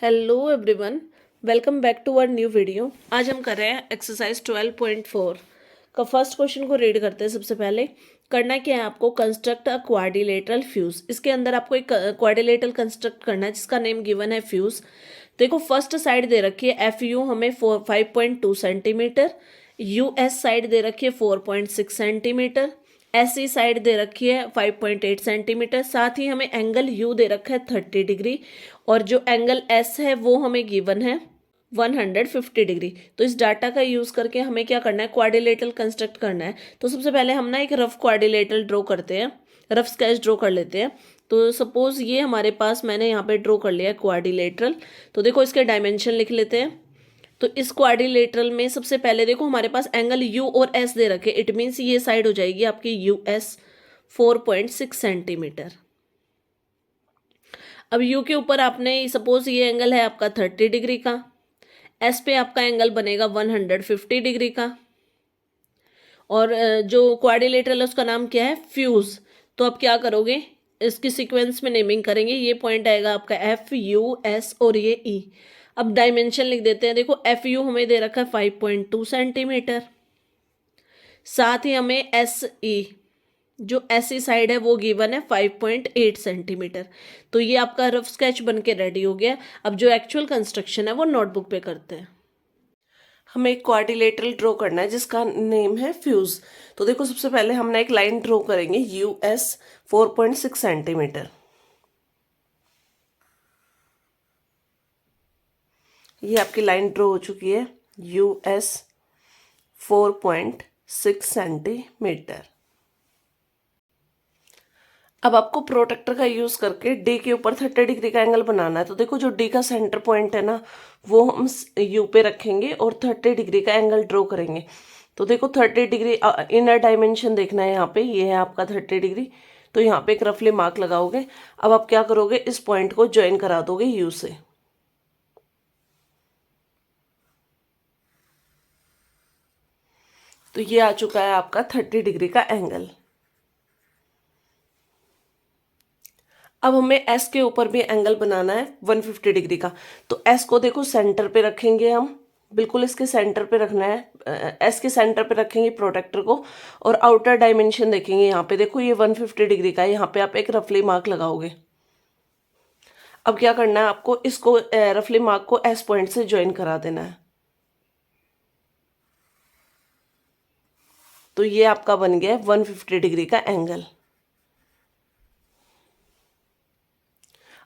Hello everyone, welcome back to our new video. आज हम कर रहे हैं एक्सरसाइज 12.4 का फर्स्ट क्वेश्चन को रीड करते हैं। सबसे पहले करना क्या है आपको, कंस्ट्रक्ट अ क्वाड्रिलेटरल फ्यूज। इसके अंदर आपको एक क्वाड्रिलेटरल कंस्ट्रक्ट करना है जिसका नेम गिवन है फ्यूज। देखो फर्स्ट साइड दे रखी है एफ यू हमें 5.2 सेंटीमीटर, यू एस साइड दे रखी है 4.6 सेंटीमीटर, ऐसी साइड दे रखी है 5.8 सेंटीमीटर। साथ ही हमें एंगल यू दे रखा है 30 डिग्री और जो एंगल एस है वो हमें गिवन है 150 डिग्री। तो इस डाटा का यूज़ करके हमें क्या करना है, क्वाड्रिलेटरल कंस्ट्रक्ट करना है। तो सबसे पहले हम ना एक रफ क्वाड्रिलेटरल ड्रॉ करते हैं, रफ स्केच ड्रॉ कर लेते हैं। तो सपोज ये हमारे पास मैंने यहाँ पे ड्रॉ कर लिया है क्वाड्रिलेटरल। तो देखो इसके डायमेंशन लिख लेते हैं। तो इस क्वाड्रिलेटरल में सबसे पहले देखो हमारे पास एंगल यू और एस दे रखे, इट मीन्स ये साइड हो जाएगी आपकी यू एस 4.6 सेंटीमीटर। अब यू के ऊपर आपने सपोज ये एंगल है आपका 30 डिग्री का, एस पे आपका एंगल बनेगा 150 डिग्री का, और जो क्वाड्रिलेटरल है उसका नाम क्या है, फ्यूज। तो आप क्या करोगे, इसकी सीक्वेंस में नेमिंग करेंगे। ये पॉइंट आएगा आपका एफ यू एस और ये ई। अब डायमेंशन लिख देते हैं। देखो एफ यू हमें दे रखा है 5.2 सेंटीमीटर, साथ ही हमें एस ई जो ऐसी साइड है वो गिवन है 5.8 सेंटीमीटर। तो ये आपका रफ स्केच बन के रेडी हो गया। अब जो एक्चुअल कंस्ट्रक्शन है वो नोटबुक पे करते हैं। हमें एक क्वाड्रिलेटरल ड्रॉ करना है जिसका नेम है फ्यूज। तो देखो सबसे पहले हम ना एक लाइन ड्रॉ करेंगे यू एस 4.6 सेंटीमीटर। ये आपकी लाइन ड्रॉ हो चुकी है यू एस 4.6 सेंटीमीटर। अब आपको प्रोटेक्टर का यूज करके डी के ऊपर 30 डिग्री का एंगल बनाना है। तो देखो जो डी का सेंटर पॉइंट है ना वो हम यू पे रखेंगे और 30 डिग्री का एंगल ड्रॉ करेंगे। तो देखो 30 डिग्री इनर डायमेंशन देखना है, यहाँ पे ये है आपका 30 डिग्री। तो यहाँ पे एक रफली मार्क लगाओगे। अब आप क्या करोगे, इस पॉइंट को ज्वाइन करा दोगे यू से। तो ये आ चुका है आपका 30 डिग्री का एंगल। अब हमें एस के ऊपर भी एंगल बनाना है 150 डिग्री का। तो एस को देखो सेंटर पे रखेंगे हम, बिल्कुल इसके सेंटर पे रखना है। एस के सेंटर पे रखेंगे प्रोटेक्टर को और आउटर डायमेंशन देखेंगे। यहाँ पे देखो ये 150 डिग्री का है, यहाँ पे आप एक रफली मार्क लगाओगे। अब क्या करना है आपको, इसको रफली मार्क को एस पॉइंट से ज्वाइन करा देना है। तो ये आपका बन गया 150 डिग्री का एंगल।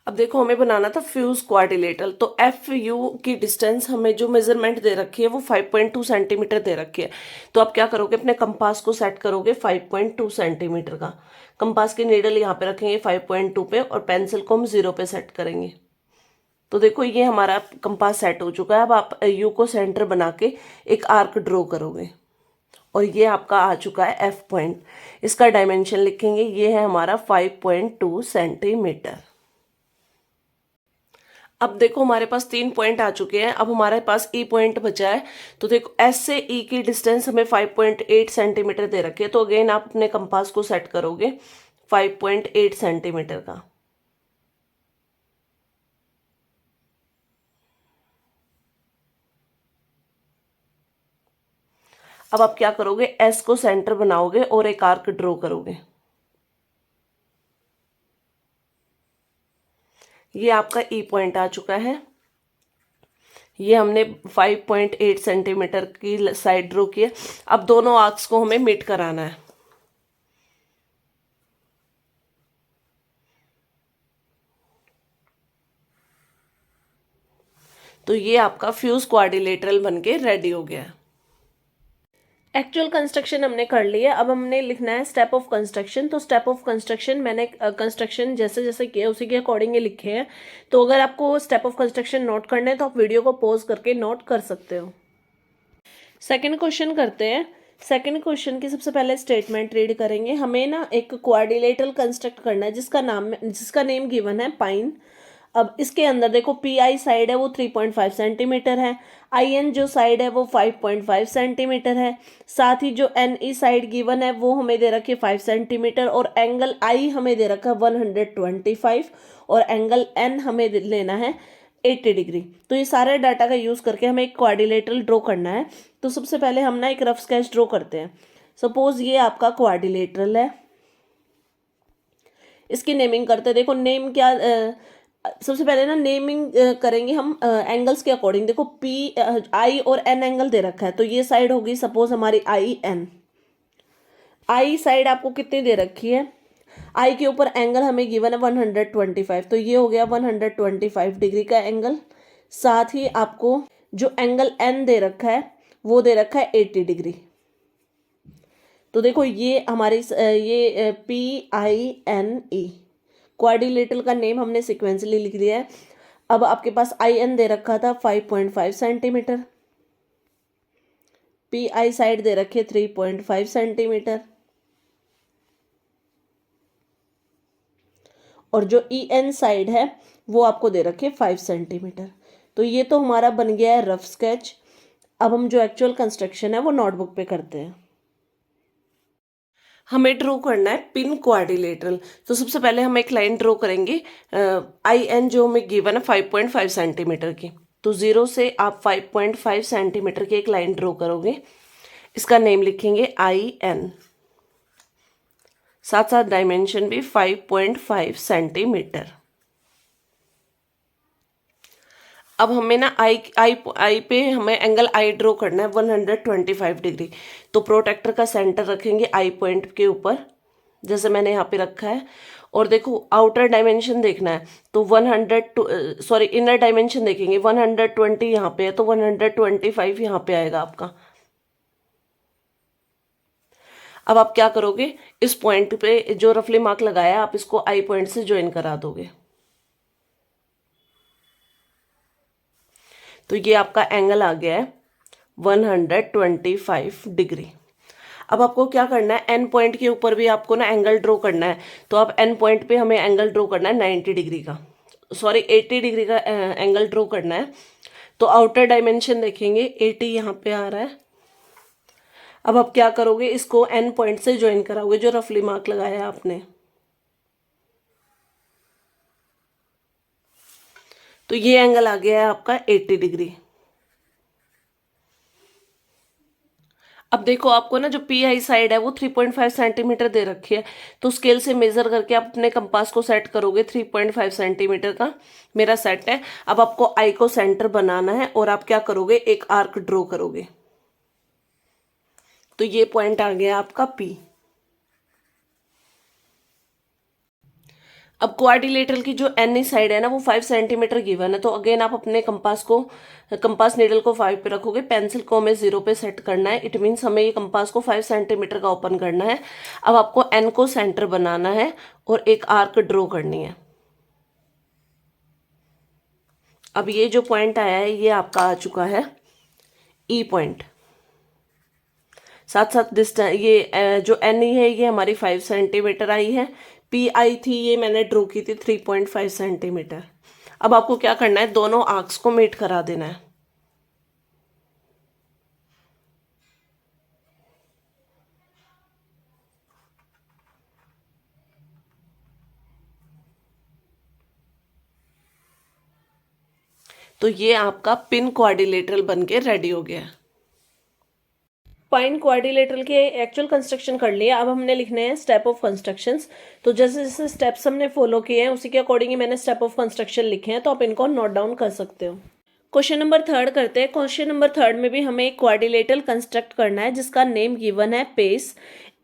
अब देखो हमें बनाना था फ्यूज क्वाड्रिलेटरल। तो एफ यू की डिस्टेंस हमें जो मेजरमेंट दे रखी है वो 5.2 सेंटीमीटर दे रखी है। तो आप क्या करोगे, अपने कंपास को सेट करोगे 5.2 सेंटीमीटर का। कंपास की नीडल यहाँ पे रखेंगे 5.2 पे और पेंसिल को हम 0 पे सेट करेंगे। तो देखो ये हमारा कंपास सेट हो चुका है। अब आप यू को सेंटर बना के एक आर्क ड्रॉ करोगे और ये आपका आ चुका है एफ पॉइंट। इसका डायमेंशन लिखेंगे, ये है हमारा 5.2 सेंटीमीटर। अब देखो हमारे पास 3 पॉइंट आ चुके हैं। अब हमारे पास ई पॉइंट बचा है। तो देखो एस से ई की डिस्टेंस हमें 5.8 सेंटीमीटर दे रखी है। तो अगेन आप अपने कंपास को सेट करोगे 5.8 सेंटीमीटर का। अब आप क्या करोगे, एस को सेंटर बनाओगे और एक आर्क ड्रॉ करोगे। ये आपका ई पॉइंट आ चुका है। ये हमने 5.8 सेंटीमीटर की साइड ड्रॉ की है। अब दोनों आर्क्स को हमें मीट कराना है। तो ये आपका फ्यूज क्वाड्रिलेटरल बनके रेडी हो गया है। एक्चुअल कंस्ट्रक्शन हमने कर लिया। अब हमने लिखना है स्टेप ऑफ कंस्ट्रक्शन। तो स्टेप ऑफ कंस्ट्रक्शन मैंने कंस्ट्रक्शन जैसे जैसे किया उसी के अकॉर्डिंग लिखे हैं। तो अगर आपको स्टेप ऑफ कंस्ट्रक्शन नोट करने हैं तो आप वीडियो को पॉज करके नोट कर सकते हो। सेकंड क्वेश्चन करते हैं। सेकंड क्वेश्चन की सबसे पहले स्टेटमेंट रीड करेंगे। हमें ना एक क्वाड्रिलेटरल कंस्ट्रक्ट करना है जिसका नेम गिवन है पाइन। अब इसके अंदर देखो पी आई साइड है वो 3.5 सेंटीमीटर है, आई एन जो साइड है वो 5.5 सेंटीमीटर है, साथ ही जो एन ई साइड गिवन है वो हमें दे रखी है 5 सेंटीमीटर, और एंगल आई हमें दे रखा है 125, और एंगल एन हमें लेना है 80 डिग्री। तो ये सारे डाटा का यूज़ करके हमें एक क्वाड्रिलेटरल ड्रॉ करना है। तो सबसे पहले हम ना एक रफ स्केच ड्रॉ करते हैं। सपोज ये आपका क्वाड्रिलेटरल है, इसकी नेमिंग करते हैं। देखो नेम क्या, सबसे पहले ना नेमिंग करेंगे हम एंगल्स के अकॉर्डिंग। देखो पी आई और एन एंगल दे रखा है, तो ये साइड होगी सपोज हमारी आई एन। आई साइड आपको कितनी दे रखी है, आई के ऊपर एंगल हमें गिवन है 125, तो ये हो गया 125 डिग्री का एंगल। साथ ही आपको जो एंगल एन दे रखा है वो दे रखा है 80 डिग्री। तो देखो ये हमारी ये PINE क्वाड्रिलेटरल का नेम हमने सिक्वेंसली लिख दिया है। अब आपके पास IN दे रखा था 5.5 सेंटीमीटर, PI साइड दे रखे 3.5 सेंटीमीटर, और जो EN साइड है वो आपको दे रखे 5 सेंटीमीटर। तो ये तो हमारा बन गया है रफ स्केच। अब हम जो एक्चुअल कंस्ट्रक्शन है वो नोटबुक पे करते हैं। हमें ड्रॉ करना है पिन क्वाड्रिलेटरल। तो सबसे पहले हम एक लाइन ड्रॉ करेंगे। IN जो हमें गिवन है 5.5 सेंटीमीटर की, तो 0 से आप 5.5 सेंटीमीटर की एक लाइन ड्रॉ करोगे। इसका नेम लिखेंगे IN, साथ साथ डायमेंशन भी 5.5 सेंटीमीटर। अब हमें ना आई पे हमें एंगल आई ड्रॉ करना है 125 डिग्री। तो प्रोटेक्टर का सेंटर रखेंगे आई पॉइंट के ऊपर, जैसे मैंने यहाँ पे रखा है। और देखो आउटर डायमेंशन देखना है, तो 100 इनर डायमेंशन देखेंगे 120 यहाँ पे है, तो 125 यहाँ पे आएगा आपका। अब आप क्या करोगे, इस पॉइंट पे जो रफली मार्क लगाया है आप इसको आई पॉइंट से ज्वाइन करा दोगे। तो ये आपका एंगल आ गया है 125 डिग्री। अब आपको क्या करना है, एन पॉइंट के ऊपर भी आपको ना एंगल ड्रॉ करना है। तो आप एन पॉइंट पे हमें एंगल ड्रॉ करना है 90 डिग्री का, 80 डिग्री का एंगल ड्रॉ करना है। तो आउटर डायमेंशन देखेंगे 80 यहाँ पे आ रहा है। अब आप क्या करोगे, इसको एन पॉइंट से ज्वाइन कराओगे जो रफली मार्क लगाया है आपने। तो ये एंगल आ गया है आपका 80 डिग्री। अब देखो आपको ना जो PI साइड है वो 3.5 सेंटीमीटर दे रखी है। तो स्केल से मेजर करके आप अपने कंपास को सेट करोगे 3.5 सेंटीमीटर का मेरा सेट है। अब आपको आई को सेंटर बनाना है और आप क्या करोगे, एक आर्क ड्रॉ करोगे। तो ये पॉइंट आ गया आपका P। अब क्वाड्रिलेटरल की जो एनी साइड है ना वो 5 सेंटीमीटर गिवन है। तो अगेन आप अपने कंपास नीडल को 5 पे रखोगे, पेंसिल को हमें 0 पे सेट करना है। इट मीन्स हमें ये कंपास को 5 सेंटीमीटर का ओपन करना है। अब आपको एन को सेंटर बनाना है और एक आर्क ड्रॉ करनी है। अब ये जो पॉइंट आया है ये आपका आ चुका है ई पॉइंट। साथ साथ डिस्टेंस ये जो एन ई है ये हमारी 5 सेंटीमीटर आई है। PI थी ये मैंने ड्रॉ की थी 3.5 सेंटीमीटर। अब आपको क्या करना है, दोनों आर्क्स को मीट करा देना है। तो ये आपका पिन क्वाड्रिलेटरल बनके रेडी हो गया। पाइन क्वाड्रिलेटरल के एक्चुअल कंस्ट्रक्शन कर लिया। अब हमने लिखने हैं स्टेप ऑफ कंस्ट्रक्शंस। तो जैसे जैसे स्टेप्स हमने फॉलो किए हैं उसी के अकॉर्डिंग ही मैंने स्टेप ऑफ कंस्ट्रक्शन लिखे हैं, तो आप इनको नोट डाउन कर सकते हो। क्वेश्चन नंबर 3 करते हैं। क्वेश्चन नंबर 3 में भी हमें एक क्वाड्रिलेटरल कंस्ट्रक्ट करना है जिसका नेम गिवन है पेस।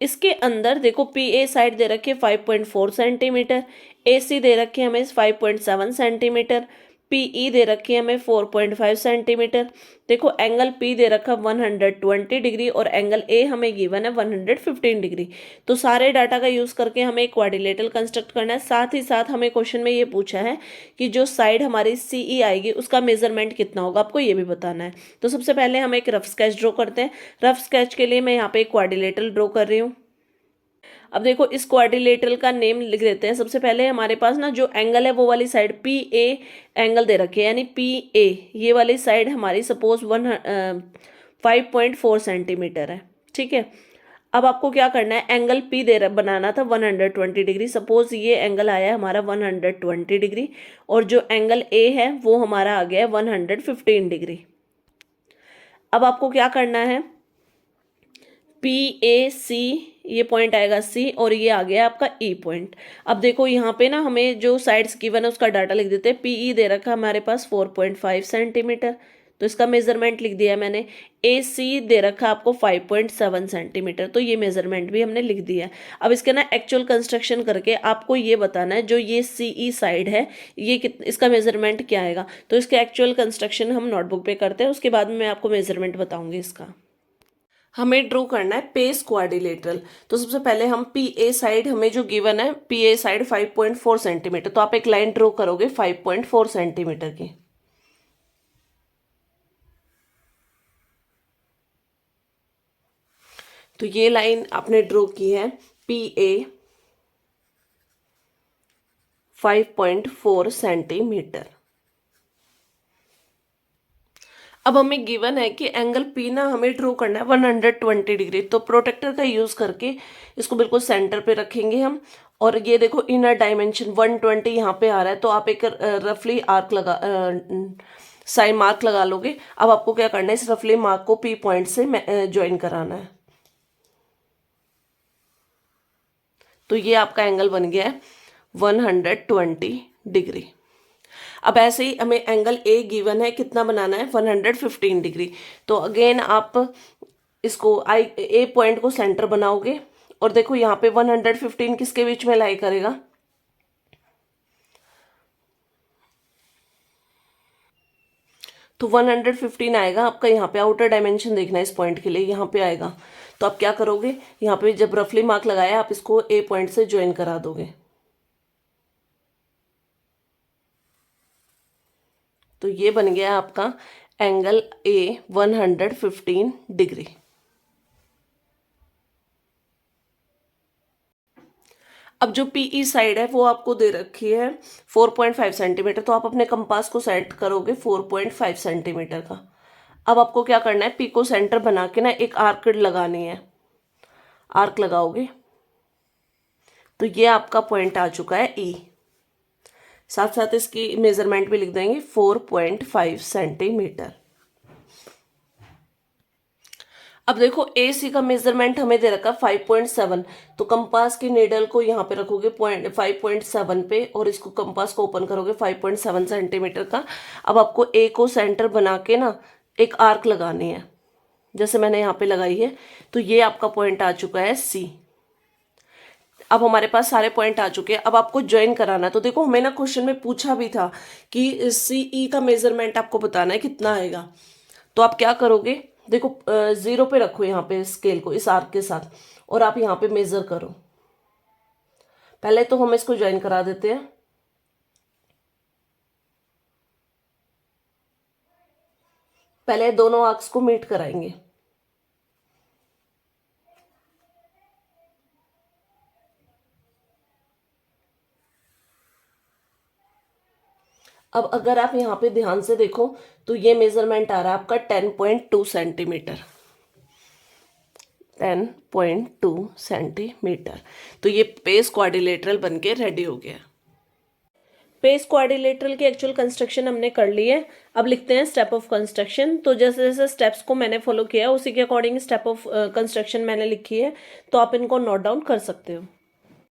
इसके अंदर देखो PA साइड दे रखी है 5.4 सेंटीमीटर, AC दे रखी है हमें 5.7 सेंटीमीटर, PE दे रखी है हमें 4.5 सेंटीमीटर। देखो एंगल P दे रखा 120 डिग्री और एंगल A हमें गिवन है 115 डिग्री। तो सारे डाटा का यूज़ करके हमें एक क्वाड्रिलेटरल कंस्ट्रक्ट करना है। साथ ही साथ हमें क्वेश्चन में ये पूछा है कि जो साइड हमारी CE आएगी उसका मेजरमेंट कितना होगा, आपको ये भी बताना है। तो सबसे पहले हम एक रफ स्केच ड्रॉ करते हैं। रफ स्केच के लिए मैं यहाँ पे एक क्वाड्रिलेटरल ड्रॉ कर रही हूँ। अब देखो इस क्वाड्रिलेटरल का नेम लिख देते हैं। सबसे पहले हमारे पास ना जो एंगल है वो वाली साइड PA एंगल दे रखे है, यानी PA ये वाली साइड हमारी सपोज 5.4 सेंटीमीटर है, ठीक है। अब आपको क्या करना है, एंगल पी बनाना था 120 डिग्री। सपोज ये एंगल आया है हमारा 120 डिग्री और जो एंगल ए है वो हमारा आ गया है 115 डिग्री। अब आपको क्या करना है, पी ए सी, ये पॉइंट आएगा सी और ये आ गया आपका ई पॉइंट। अब देखो यहाँ पे ना हमें जो साइड्स गिवन है उसका डाटा लिख देते हैं। पीई दे रखा है हमारे पास 4.5 सेंटीमीटर, तो इसका मेजरमेंट लिख दिया है मैंने। ए सी दे रखा है आपको 5.7 सेंटीमीटर, तो ये मेजरमेंट भी हमने लिख दिया है। अब इसके ना एक्चुअल कंस्ट्रक्शन करके आपको ये बताना है जो ये सीई साइड है ये इसका मेजरमेंट क्या आएगा। तो इसके एक्चुअल कंस्ट्रक्शन हम नोटबुक पे करते हैं, उसके बाद में मैं आपको मेजरमेंट बताऊंगी इसका। हमें ड्रॉ करना है पेस क्वाड्रिलेटरल। तो सबसे पहले हम पी ए साइड, हमें जो गिवन है पी ए साइड 5.4 सेंटीमीटर, तो आप एक लाइन ड्रॉ करोगे 5.4 सेंटीमीटर की। तो ये लाइन आपने ड्रॉ की है पी ए 5.4 सेंटीमीटर। अब हमें गिवन है कि एंगल पी ना हमें ड्रॉ करना है 120 डिग्री, तो प्रोटेक्टर का यूज करके इसको बिल्कुल सेंटर पे रखेंगे हम। और ये देखो इनर डायमेंशन 120 यहाँ पे आ रहा है, तो आप एक रफली आर्क लगा साइन मार्क लगा लोगे। अब आपको क्या करना है, इस रफली मार्क को पी पॉइंट से ज्वाइन कराना है। तो ये आपका एंगल बन गया है 120 डिग्री। अब ऐसे ही हमें एंगल ए गिवन है, कितना बनाना है 115 डिग्री। तो अगेन आप इसको आई ए पॉइंट को सेंटर बनाओगे और देखो यहाँ पे 115 किसके बीच में लाई करेगा, तो 115 आएगा आपका। यहाँ पे आउटर डायमेंशन देखना है इस पॉइंट के लिए, यहाँ पे आएगा। तो आप क्या करोगे, यहाँ पे जब रफली मार्क लगाया आप इसको ए पॉइंट से ज्वाइन करा दोगे। तो ये बन गया आपका एंगल ए 115 डिग्री। अब जो पीई साइड है वो आपको दे रखी है 4.5 सेंटीमीटर, तो आप अपने कंपास को सेट करोगे 4.5 सेंटीमीटर का। अब आपको क्या करना है, पी को सेंटर बना के ना एक आर्क लगानी है, आर्क लगाओगे तो ये आपका पॉइंट आ चुका है ई। साथ साथ इसकी मेजरमेंट भी लिख देंगे 4.5 सेंटीमीटर। अब देखो ए सी का मेजरमेंट हमें दे रखा 5.7, तो कंपास की नीडल को यहाँ पे रखोगे 5.7 पे और इसको कंपास को ओपन करोगे 5.7 सेंटीमीटर का। अब आपको ए को सेंटर बना के ना एक आर्क लगानी है, जैसे मैंने यहाँ पे लगाई है। तो ये आपका पॉइंट आ चुका है सी। अब हमारे पास सारे पॉइंट आ चुके हैं, अब आपको ज्वाइन कराना है। तो देखो हमें ना क्वेश्चन में पूछा भी था कि सीई का मेजरमेंट आपको बताना है कितना आएगा। तो आप क्या करोगे, देखो 0 पे रखो यहाँ पे स्केल को इस आर्क के साथ और आप यहाँ पे मेजर करो। पहले तो हम इसको ज्वाइन करा देते हैं। पहले दोनों आर्क्स को मीट कराएंगे। अब अगर आप यहाँ पे ध्यान से देखो तो ये मेजरमेंट आ रहा है आपका 10.2 सेंटीमीटर, 10.2 सेंटीमीटर। तो ये पेस क्वाड्रिलेटरल बनके रेडी हो गया। पेस क्वाड्रिलेटरल की एक्चुअल कंस्ट्रक्शन हमने कर ली है। अब लिखते हैं स्टेप ऑफ कंस्ट्रक्शन। तो जैसे जैसे स्टेप्स को मैंने फॉलो किया उसी के अकॉर्डिंग स्टेप ऑफ कंस्ट्रक्शन मैंने लिखी है, तो आप इनको नोट डाउन कर सकते हो।